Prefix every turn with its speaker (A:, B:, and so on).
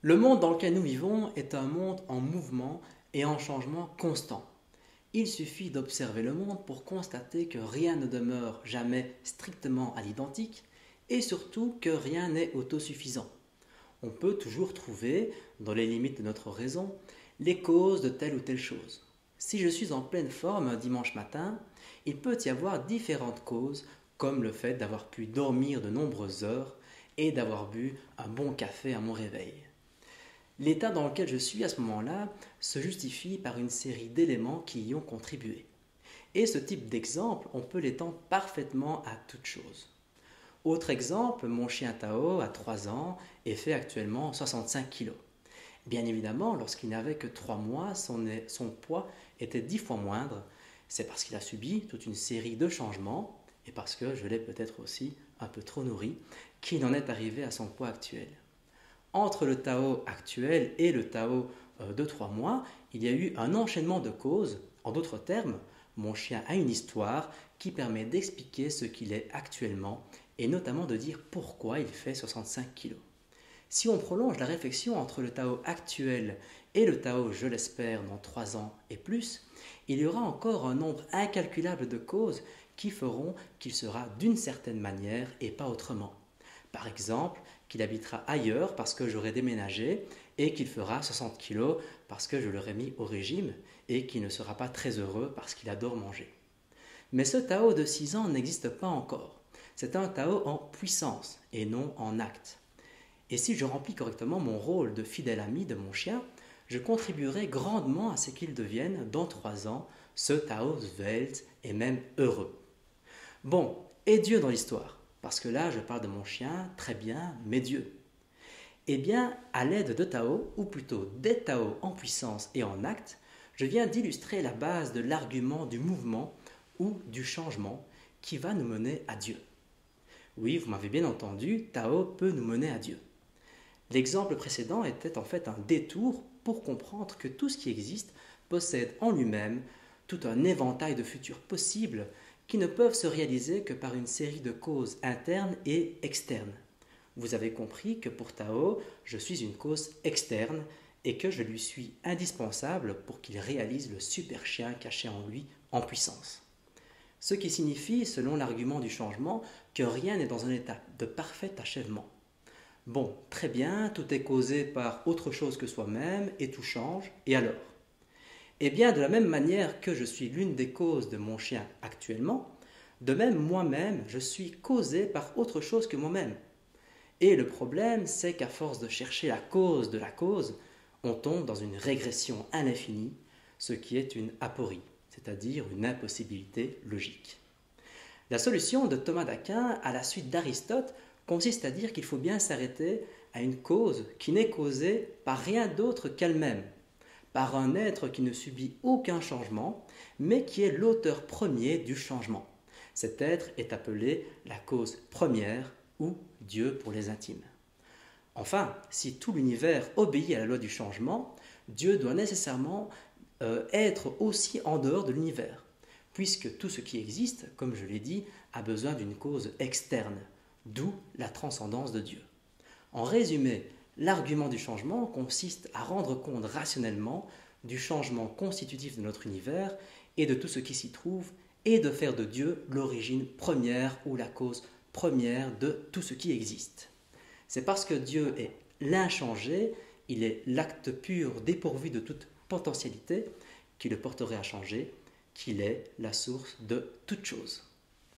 A: Le monde dans lequel nous vivons est un monde en mouvement et en changement constant. Il suffit d'observer le monde pour constater que rien ne demeure jamais strictement à l'identique et surtout que rien n'est autosuffisant. On peut toujours trouver, dans les limites de notre raison, les causes de telle ou telle chose. Si je suis en pleine forme un dimanche matin, il peut y avoir différentes causes, comme le fait d'avoir pu dormir de nombreuses heures et d'avoir bu un bon café à mon réveil. L'état dans lequel je suis à ce moment-là se justifie par une série d'éléments qui y ont contribué. Et ce type d'exemple, on peut l'étendre parfaitement à toute chose. Autre exemple, mon chien Tao a 3 ans et fait actuellement 65 kg. Bien évidemment, lorsqu'il n'avait que 3 mois, son poids était 10 fois moindre. C'est parce qu'il a subi toute une série de changements et parce que je l'ai peut-être aussi un peu trop nourri qu'il en est arrivé à son poids actuel. Entre le Tao actuel et le Tao de 3 mois, il y a eu un enchaînement de causes. En d'autres termes, mon chien a une histoire qui permet d'expliquer ce qu'il est actuellement et notamment de dire pourquoi il fait 65 kg. Si on prolonge la réflexion entre le Tao actuel et le Tao, je l'espère, dans 3 ans et plus, il y aura encore un nombre incalculable de causes qui feront qu'il sera d'une certaine manière et pas autrement. Par exemple, qu'il habitera ailleurs parce que j'aurai déménagé et qu'il fera 60 kg parce que je l'aurai mis au régime et qu'il ne sera pas très heureux parce qu'il adore manger. Mais ce Tao de 6 ans n'existe pas encore. C'est un Tao en puissance et non en acte. Et si je remplis correctement mon rôle de fidèle ami de mon chien, je contribuerai grandement à ce qu'il devienne, dans 3 ans, ce Tao svelte et même heureux. Bon, et Dieu dans l'histoire? Parce que là, je parle de mon chien, très bien, mais Dieu. Eh bien, à l'aide de Tao, ou plutôt des Tao en puissance et en acte, je viens d'illustrer la base de l'argument du mouvement ou du changement qui va nous mener à Dieu. Oui, vous m'avez bien entendu, Tao peut nous mener à Dieu. L'exemple précédent était en fait un détour pour comprendre que tout ce qui existe possède en lui-même tout un éventail de futurs possibles qui ne peuvent se réaliser que par une série de causes internes et externes. Vous avez compris que pour Tao, je suis une cause externe et que je lui suis indispensable pour qu'il réalise le super chien caché en lui en puissance. Ce qui signifie, selon l'argument du changement, que rien n'est dans un état de parfait achèvement. Bon, très bien, tout est causé par autre chose que soi-même et tout change, et alors? Eh bien, de la même manière que je suis l'une des causes de mon chien actuellement, de même moi-même, je suis causé par autre chose que moi-même. Et le problème, c'est qu'à force de chercher la cause de la cause, on tombe dans une régression à l'infini, ce qui est une aporie, c'est-à-dire une impossibilité logique. La solution de Thomas d'Aquin, à la suite d'Aristote, consiste à dire qu'il faut bien s'arrêter à une cause qui n'est causée par rien d'autre qu'elle-même, par un être qui ne subit aucun changement, mais qui est l'auteur premier du changement. Cet être est appelé la cause première ou Dieu pour les intimes. Enfin, si tout l'univers obéit à la loi du changement, Dieu doit nécessairement être aussi en dehors de l'univers, puisque tout ce qui existe, comme je l'ai dit, a besoin d'une cause externe, d'où la transcendance de Dieu. En résumé, l'argument du changement consiste à rendre compte rationnellement du changement constitutif de notre univers et de tout ce qui s'y trouve, et de faire de Dieu l'origine première ou la cause première de tout ce qui existe. C'est parce que Dieu est l'inchangé, il est l'acte pur dépourvu de toute potentialité qui le porterait à changer, qu'il est la source de toute chose.